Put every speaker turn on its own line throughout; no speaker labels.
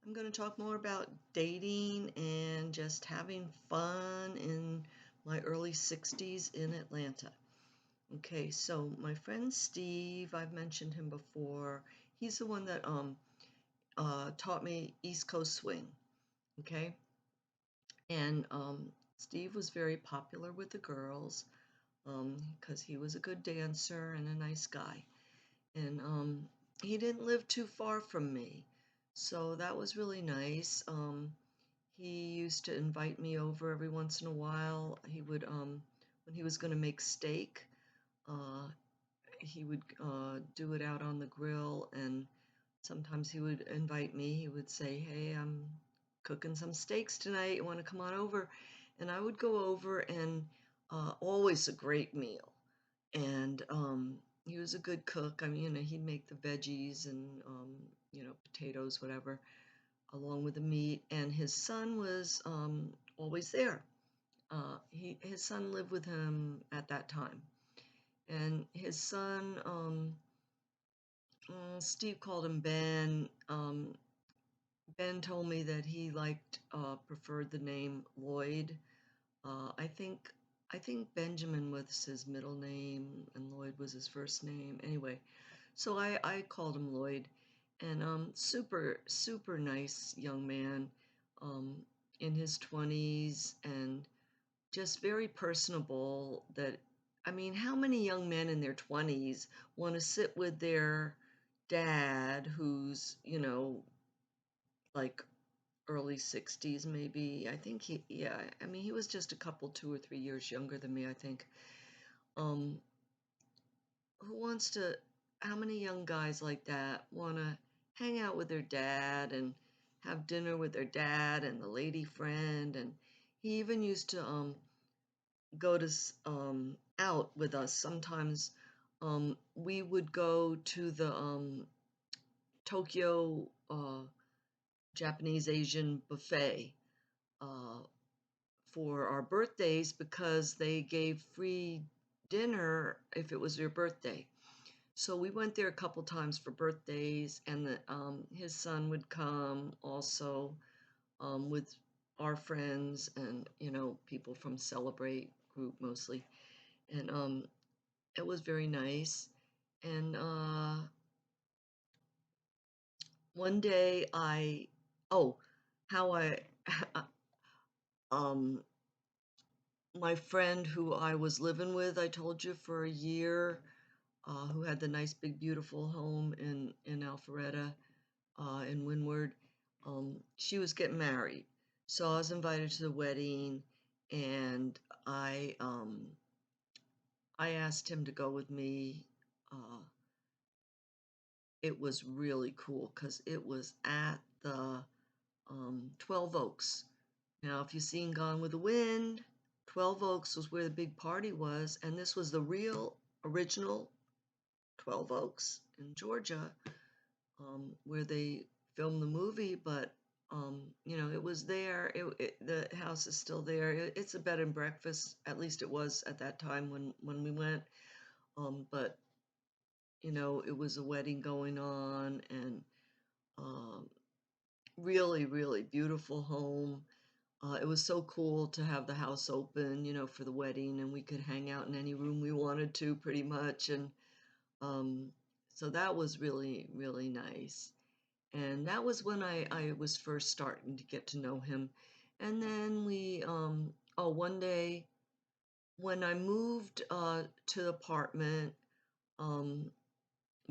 I'm going to talk more about dating and just having fun in my early 60s in Atlanta. Okay, so my friend Steve, I've mentioned him before. He's the one that taught me East Coast swing. Okay, and Steve was very popular with the girls because he was a good dancer and a nice guy. And he didn't live too far from me, so that was really nice. He used to invite me over every once in a while. He would, when he was going to make steak, uh, he would do it out on the grill, and sometimes he would invite me. He would say, "Hey, I'm cooking some steaks tonight. You want to come on over?" And I would go over, and always a great meal. And he was a good cook. I mean, he'd make the veggies and potatoes, whatever, along with the meat. And his son was always there. His son lived with him at that time, and his son, Steve called him Ben. Ben told me that he preferred the name Lloyd. I think Benjamin was his middle name and Lloyd was his first name. Anyway, so I called him Lloyd, and super nice young man, um, in his 20s, and just very personable. That I mean, how many young men in their 20s want to sit with their dad, who's like early 60s maybe. I think yeah, I mean, he was just a couple, 2 or 3 years younger than me, I think. Um, who wants to, how many young guys like that want to hang out with their dad and have dinner with their dad and the lady friend? And he even used to go to out with us sometimes. We would go to the Tokyo Japanese Asian buffet uh, for our birthdays because they gave free dinner if it was your birthday. So we went there a couple times for birthdays, and his son would come also with our friends and people from Celebrate group mostly, and it was very nice. And one day oh, how I um my friend who I was living with, I told you, for a year, who had the nice big beautiful home in Alpharetta, in Windward. She was getting married, so I was invited to the wedding, and I um, I asked him to go with me. Uh, it was really cool because it was at the 12 Oaks. Now, if you've seen Gone with the Wind, 12 Oaks was where the big party was, and this was the real original 12 Oaks in Georgia, where they filmed the movie. But it was there. The house is still there. It's a bed and breakfast. At least it was at that time when we went. But it was a wedding going on, and um, really, really beautiful home. It was so cool to have the house open, for the wedding, and we could hang out in any room we wanted to, pretty much. And um, so that was really, really nice. And that was when I was first starting to get to know him. And then one day when I moved to the apartment, um,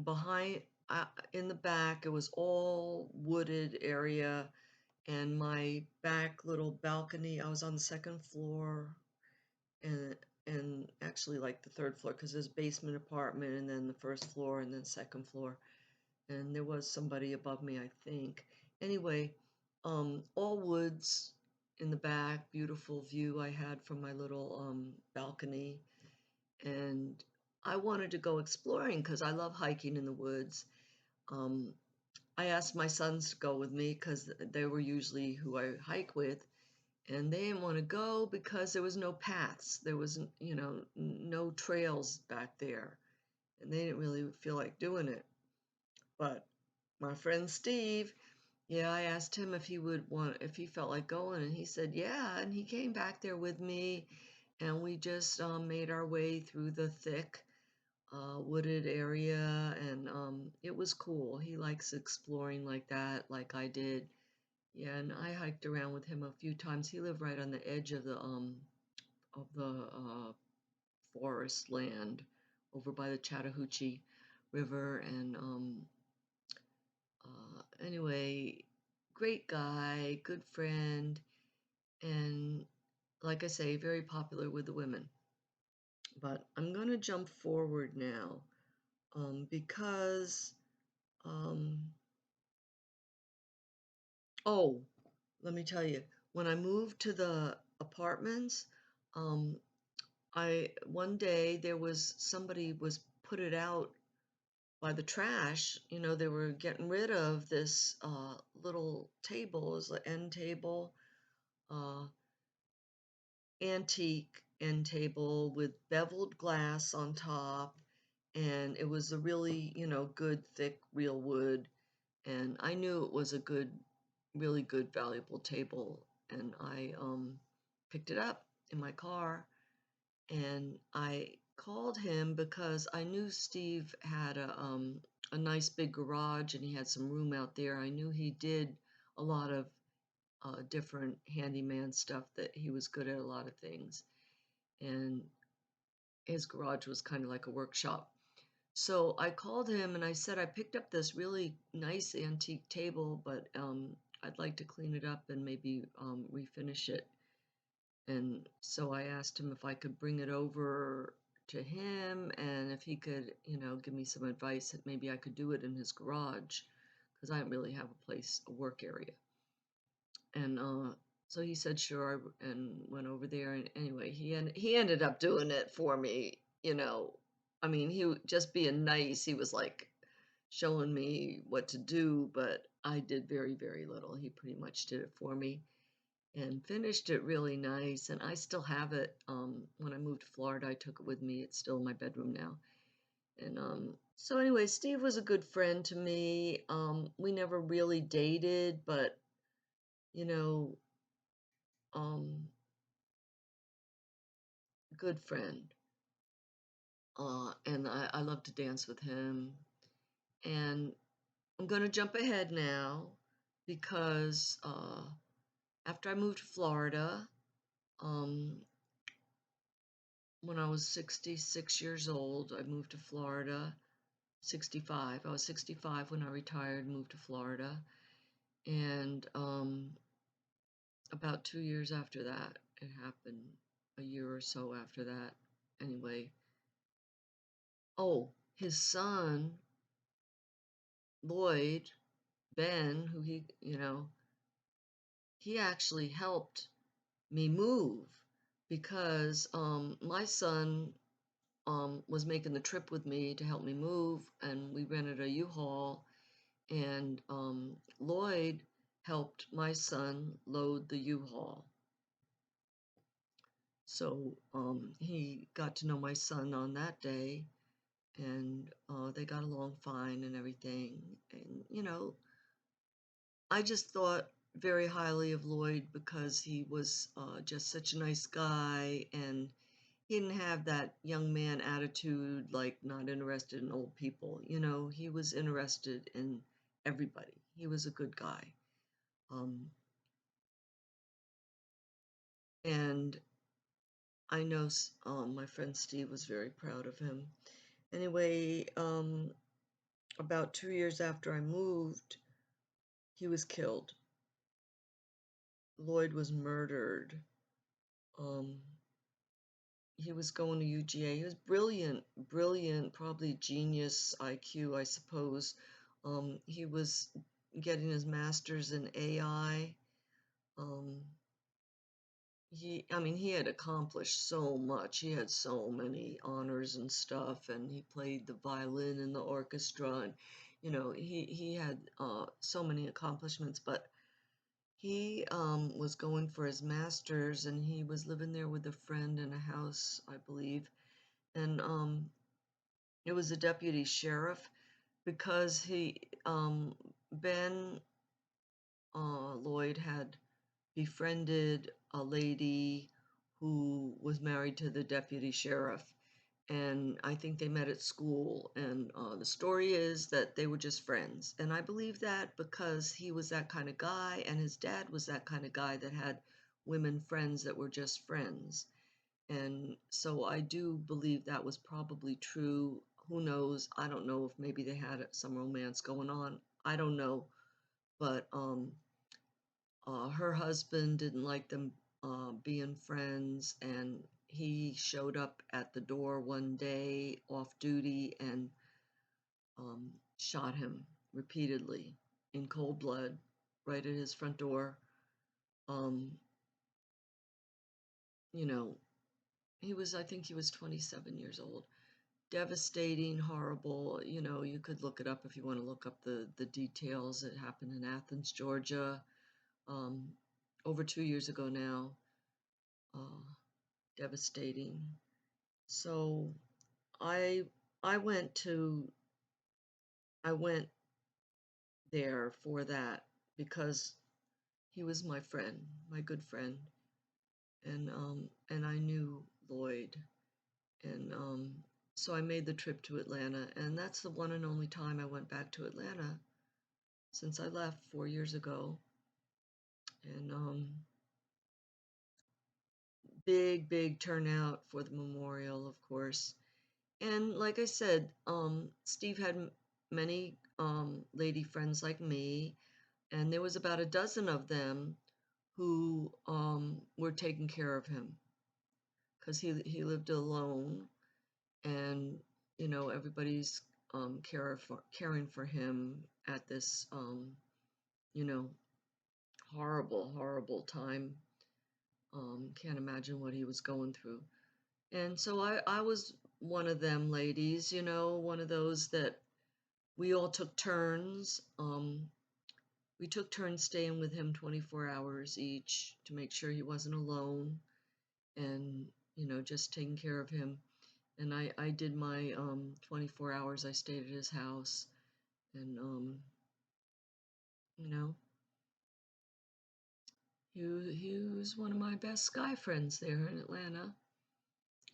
behind, in the back, it was all wooded area, and my back little balcony, I was on the second floor, and actually like the third floor because there's basement apartment and then the first floor and then second floor, and there was somebody above me, I think. Anyway, all woods in the back, beautiful view I had from my little balcony, and I wanted to go exploring because I love hiking in the woods. Um, I asked my sons to go with me because they were usually who I hike with, and they didn't want to go because there was no paths. There was, no trails back there, and they didn't really feel like doing it. But my friend Steve, Yeah, I asked him if he felt like going, and he said, yeah. And he came back there with me, and we just made our way through the thick wooded area, and it was cool. He likes exploring like that, like I did. Yeah, and I hiked around with him a few times. He lived right on the edge of the forest land over by the Chattahoochee River, and anyway, great guy, good friend, and like I say, very popular with the women. But I'm gonna jump forward now, because um, oh, let me tell you, when I moved to the apartments, um, I one day there was somebody was put it out by the trash. You know, they were getting rid of this little table, it was an end table, uh, antique end table with beveled glass on top, and it was a really, good, thick, real wood. And I knew it was a good, really good, valuable table. And I picked it up in my car, and I called him because I knew Steve had a nice big garage and he had some room out there. I knew he did a lot of different handyman stuff, that he was good at a lot of things. And his garage was kind of like a workshop. So I called him and I said, I picked up this really nice antique table, but I'd like to clean it up and maybe refinish it. And so I asked him if I could bring it over to him and if he could, give me some advice that maybe I could do it in his garage because I don't really have a place, a work area. And so he said sure, and went over there. And anyway, he ended up doing it for me. I mean, just being nice. He was like showing me what to do, but I did very, very little. He pretty much did it for me and finished it really nice. And I still have it. When I moved to Florida, I took it with me. It's still in my bedroom now. And so anyway, Steve was a good friend to me. We never really dated, but you know, um, good friend. And I love to dance with him. And I'm going to jump ahead now because after I moved to Florida, um, when I was 66 years old, I moved to Florida. 65. I was 65 when I retired, moved to Florida. And about 2 years after that, it happened, a year or so after that. Anyway, oh, his son, Lloyd, Ben, who he actually helped me move because my son was making the trip with me to help me move, and we rented a U-Haul, and Lloyd helped my son load the U-Haul. So he got to know my son on that day, and they got along fine and everything. And, I just thought very highly of Lloyd because he was just such a nice guy, and he didn't have that young man attitude, like not interested in old people. He was interested in everybody. He was a good guy. Um, and I know my friend Steve was very proud of him. Anyway, about 2 years after I moved, he was killed. Lloyd was murdered. Um, he was going to UGA. He was brilliant, brilliant, probably genius IQ, I suppose. He was getting his master's in AI. Um, I mean, he had accomplished so much. He had so many honors and stuff, and he played the violin in the orchestra, and he had so many accomplishments. But he was going for his master's, and he was living there with a friend in a house, I believe, and it was a deputy sheriff because Ben Lloyd had befriended a lady who was married to the deputy sheriff. And I think they met at school. And the story is that they were just friends. And I believe that because he was that kind of guy, and his dad was that kind of guy that had women friends that were just friends. And so I do believe that was probably true. Who knows? I don't know if maybe they had some romance going on. I don't know. But her husband didn't like them being friends, and he showed up at the door one day off duty and shot him repeatedly in cold blood right at his front door. Um, you know, I think he was 27 years old. Devastating, horrible. You could look it up if you want to look up the details. It happened in Athens, Georgia, um, over 2 years ago now. Uh, Devastating. So I I went to I went there for that because he was my friend, my good friend, and I knew Lloyd, and so I made the trip to Atlanta, and that's the one and only time I went back to Atlanta since I left 4 years ago, and big turnout for the memorial, of course. And like I said, Steve had many lady friends like me, and there was about a dozen of them who were taking care of him because he lived alone, and everybody's caring for him at this you know horrible time. Can't imagine what he was going through. And so I was one of them ladies, one of those that we all took turns. We took turns staying with him 24 hours each to make sure he wasn't alone, and just taking care of him. And I did my 24 hours. I stayed at his house, and you know he was one of my best guy friends there in Atlanta,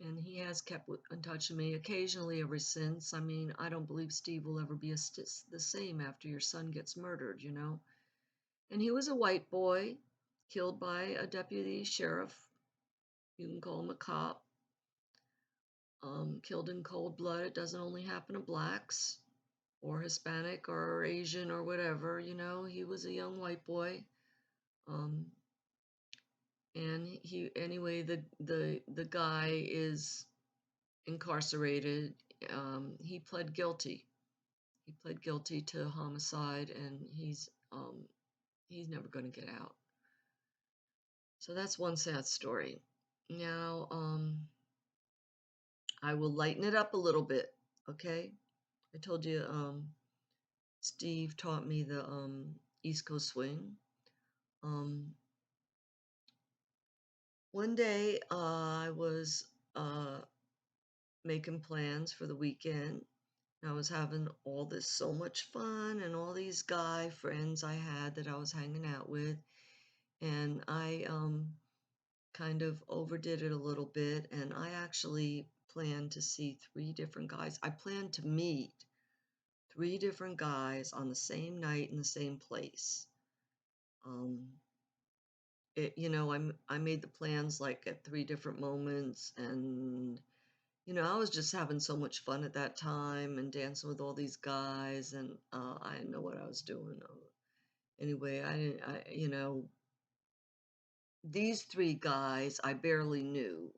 and he has kept in touch with me occasionally ever since. I mean, I don't believe Steve will ever be the same after your son gets murdered. And he was a white boy killed by a deputy sheriff. You can call him a cop. Killed in cold blood. It doesn't only happen to blacks or Hispanic or Asian or whatever. He was a young white boy. Um, and anyway, the guy is incarcerated. He pled guilty. He pled guilty to homicide, and he's never going to get out. So that's one sad story. Now, I will lighten it up a little bit, okay? I told you, Steve taught me the East Coast swing. Um, One day, I was making plans for the weekend. I was having so much fun, and all these guy friends I had that I was hanging out with, and I kind of overdid it a little bit, and I actually planned to see three different guys. I planned to meet three different guys on the same night in the same place. Um, I made the plans like at three different moments, and I was just having so much fun at that time and dancing with all these guys, and I didn't know what I was doing. Anyway, I didn't, these three guys I barely knew.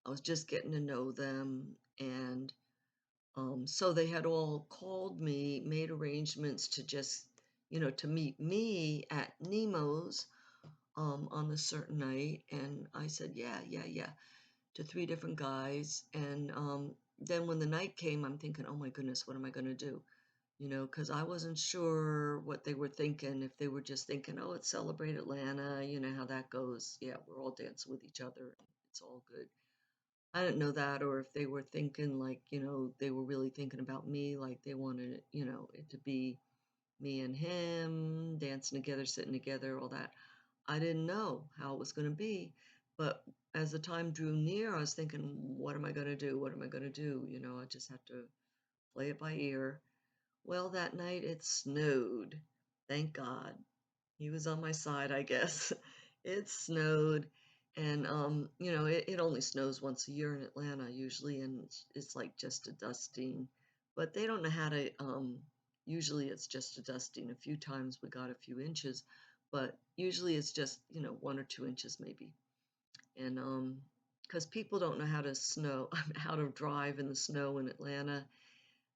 I was just getting to know them, and so they had all called me, made arrangements to just, to meet me at Nemo's on a certain night, and I said, yeah, to three different guys. And then when the night came, I'm thinking, oh my goodness, what am I going to do? Because I wasn't sure what they were thinking. If they were just thinking, oh, it's Celebrate Atlanta, you know how that goes. Yeah, we're all dancing with each other. It's all good. I didn't know that, or if they were thinking like, they were really thinking about me, like they wanted, it to be me and him dancing together, sitting together, all that. I didn't know how it was going to be, but as the time drew near, I was thinking, what am I going to do? What am I going to do? You know, I just have to play it by ear. Well, that night it snowed. Thank God. He was on my side, I guess. It snowed, and you know, it only snows once a year in Atlanta usually, and it's like just a dusting. But they don't know how to. Usually it's just a dusting. A few times we got a few inches, but usually it's just, you know, 1 or 2 inches maybe. And because people don't know how to snow, how to drive in the snow in Atlanta,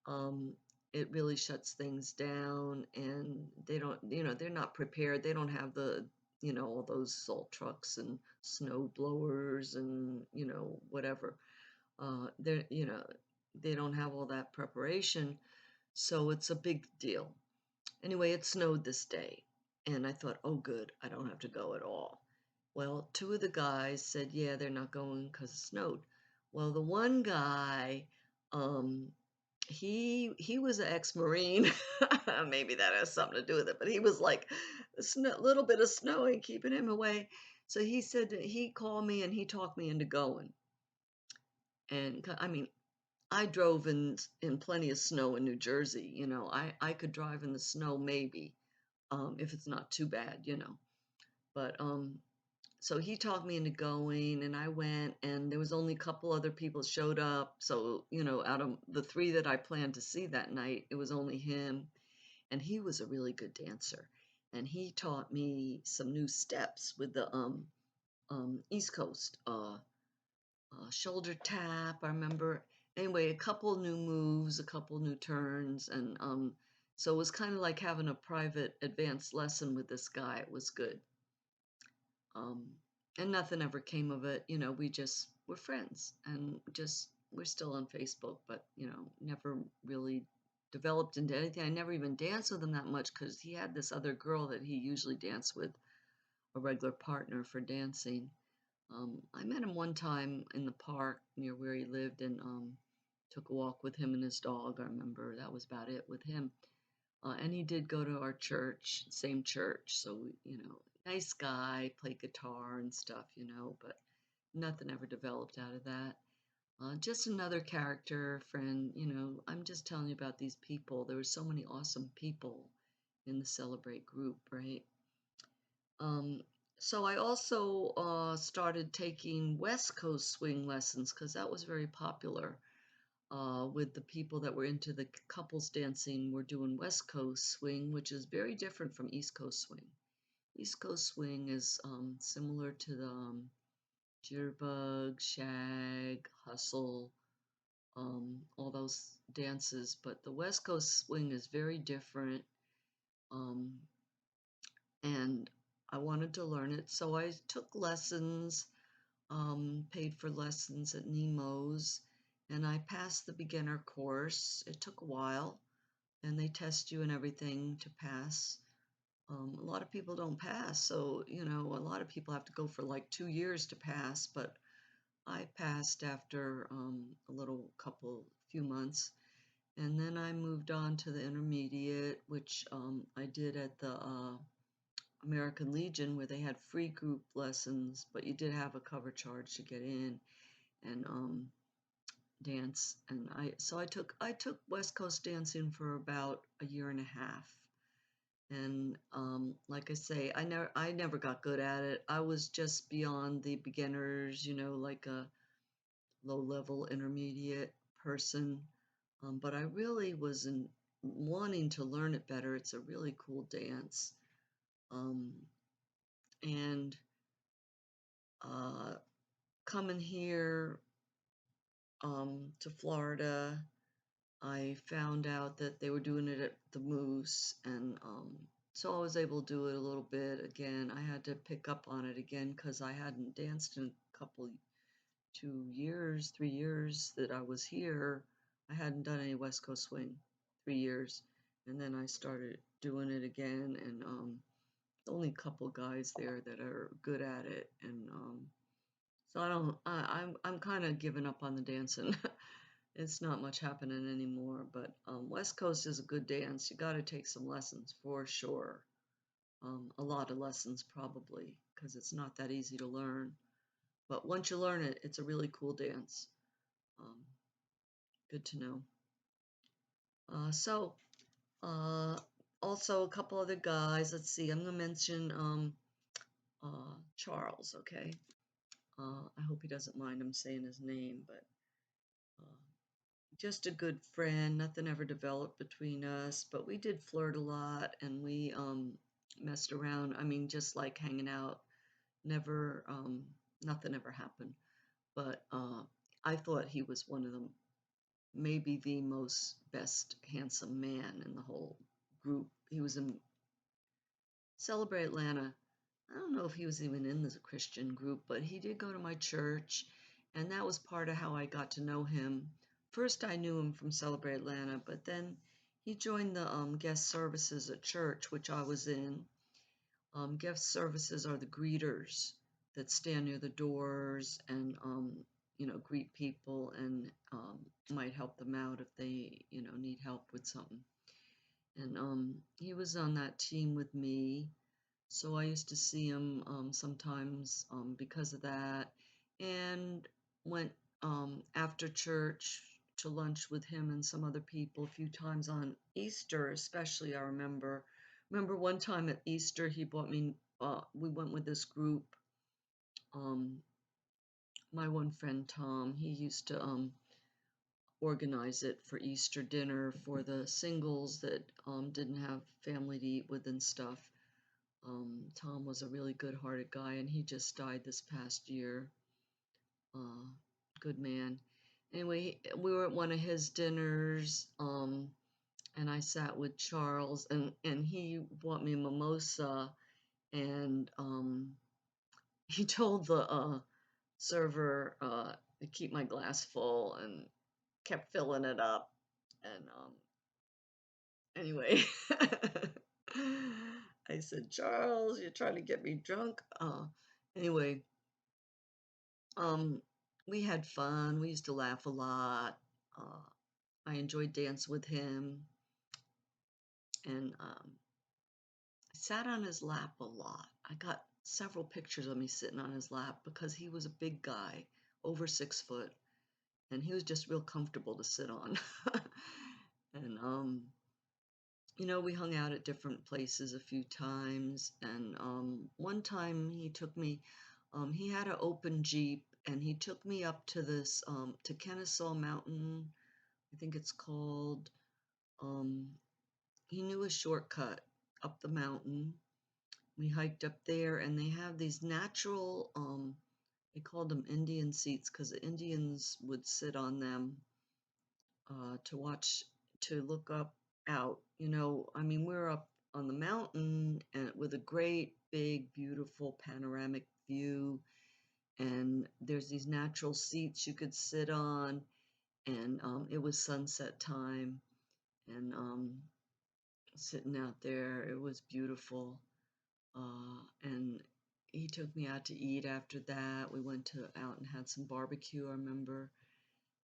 um, it really shuts things down, and they don't, you know, they're not prepared. They don't have the, you know, all those salt trucks and snow blowers and, you know, whatever. They're, you know, they don't have all that preparation, so it's a big deal. Anyway, it snowed this day, and I thought, oh, good, I don't have to go at all. Well, two of the guys said, yeah, they're not going because it snowed. Well, the one guy, um, he was an ex-Marine. Maybe that has something to do with it, but he was like a little bit of snowing keeping him away. So he said that he called me and he talked me into going. And I mean, I drove in plenty of snow in New Jersey. You know, I could drive in the snow maybe, if it's not too bad, you know. But so he talked me into going, and I went, and there was only a couple other people showed up. So, you know, out of the three that I planned to see that night, it was only him, and he was a really good dancer. And he taught me some new steps with the East Coast shoulder tap. I remember anyway, a couple new moves, a couple new turns, and so it was kind of like having a private advanced lesson with this guy. It was good. Um, and nothing ever came of it. You know, we just were friends, and just we're still on Facebook, but you know, never really developed into anything. I never even danced with him that much because he had this other girl that he usually danced with, a regular partner for dancing. I met him one time in the park near where he lived, and took a walk with him and his dog. I remember that was about it with him. And he did go to our church, same church. So, you know, nice guy, played guitar and stuff, you know, but nothing ever developed out of that. Just another character friend, you know. I'm just telling you about these people. There were so many awesome people in the Celebrate group, right? Um, so I also started taking West Coast swing lessons because that was very popular with the people that were into the couples dancing. We're doing West Coast swing, which is very different from East Coast swing. East Coast swing is similar to the jitterbug, shag, hustle, all those dances, but the West Coast swing is very different. Um, and I wanted to learn it, so I took lessons, paid for lessons at Nemo's, and I passed the beginner course. It took a while, and they test you and everything to pass. A lot of people don't pass, so you know, a lot of people have to go for like 2 years to pass, but I passed after a little couple few months, and then I moved on to the intermediate, which I did at the American Legion, where they had free group lessons, but you did have a cover charge to get in and dance. And I took West Coast dancing for about a year and a half. And like I say, I never got good at it. I was just beyond the beginners, you know, like a low level intermediate person. But I really was wanting to learn it better. It's a really cool dance. Um, and uh, coming here to Florida, I found out that they were doing it at the Moose, and so I was able to do it a little bit again. I had to pick up on it again because I hadn't danced in a couple, 2 years, 3 years that I was here. I hadn't done any West Coast swing, 3 years, and then I started doing it again, and only a couple guys there that are good at it, and so I don't. I'm kind of giving up on the dancing. It's not much happening anymore, but West Coast is a good dance. You got to take some lessons for sure. A lot of lessons probably, because it's not that easy to learn. But once you learn it, it's a really cool dance. Um, Good to know. So, uh, also a couple other guys. Let's see. I'm gonna mention Charles. Okay. I hope he doesn't mind I'm saying his name, but uh, just a good friend. Nothing ever developed between us, but we did flirt a lot and we messed around. I mean, just like hanging out. Never, nothing ever happened. But I thought he was one of the maybe the most best handsome man in the whole group. He was in Celebrate Atlanta. I don't know if he was even in the Christian group, but he did go to my church, and that was part of how I got to know him. First, I knew him from Celebrate Atlanta, but then he joined the guest services at church, which I was in. Guest services are the greeters that stand near the doors and greet people and might help them out if they need help with something. And he was on that team with me, so I used to see him sometimes because of that, and went after church to lunch with him and some other people a few times on Easter, especially. I remember one time at Easter he bought me. We went with this group. Um, my one friend Tom, he used to organize it for Easter dinner for the singles that didn't have family to eat with and stuff. Tom was a really good-hearted guy, and he just died this past year. Uh, Good man. Anyway, we were at one of his dinners, and I sat with Charles, and he bought me a mimosa, and he told the server to keep my glass full, and kept filling it up. And anyway, I said, Charles, you're trying to get me drunk. Anyway, um, we had fun. We used to laugh a lot. Uh, I enjoyed dance with him, and I sat on his lap a lot. I got several pictures of me sitting on his lap because he was a big guy, over 6 foot, and he was just real comfortable to sit on. And we hung out at different places a few times, and one time he took me. He had an open Jeep, and he took me up to this to Kennesaw Mountain. I think it's called. Um, he knew a shortcut up the mountain. We hiked up there, and they have these natural. They called them Indian seats because the Indians would sit on them to watch, to look up out. I mean, we're up on the mountain and with a great big beautiful panoramic view, and there's these natural seats you could sit on, and it was sunset time, and sitting out there, it was beautiful. And he took me out to eat after that. We went to out and had some barbecue, I remember,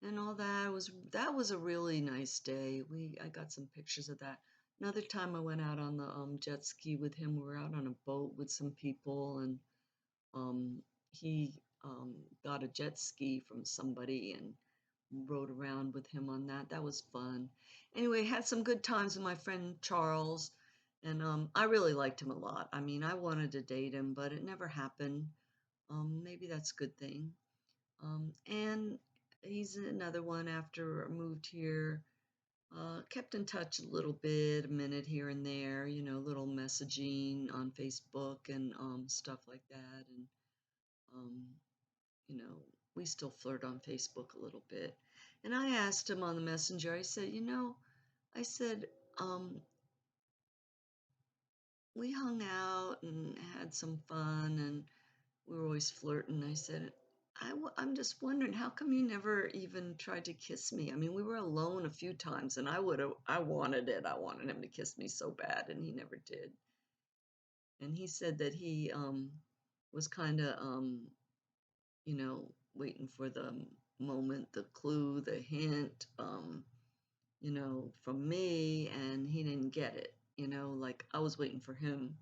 and all that was a really nice day. I got some pictures of that. Another time I went out on the jet ski with him. We were out on a boat with some people, and he got a jet ski from somebody and rode around with him on that. That was fun. Anyway, had some good times with my friend Charles, and I really liked him a lot. I mean, I wanted to date him, but it never happened. Maybe that's a good thing. And he's another one after I moved here. Kept in touch a little bit, a minute here and there, little messaging on Facebook and stuff like that. And, um, you know, we still flirt on Facebook a little bit. And I asked him on the messenger, I said, I said, um, we hung out and had some fun and we were always flirting. I said, I'm just wondering, how come you never even tried to kiss me? I mean, we were alone a few times, and I wanted it. I wanted him to kiss me so bad, and he never did. And he said that he was kind of, waiting for the moment, the clue, the hint, from me, and he didn't get it. Like I was waiting for him,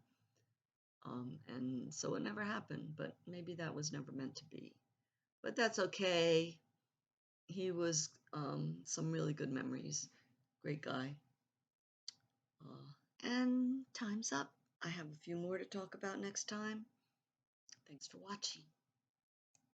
and so it never happened. But maybe that was never meant to be. But that's okay. He was some really good memories. Great guy. And time's up. I have a few more to talk about next time. Thanks for watching.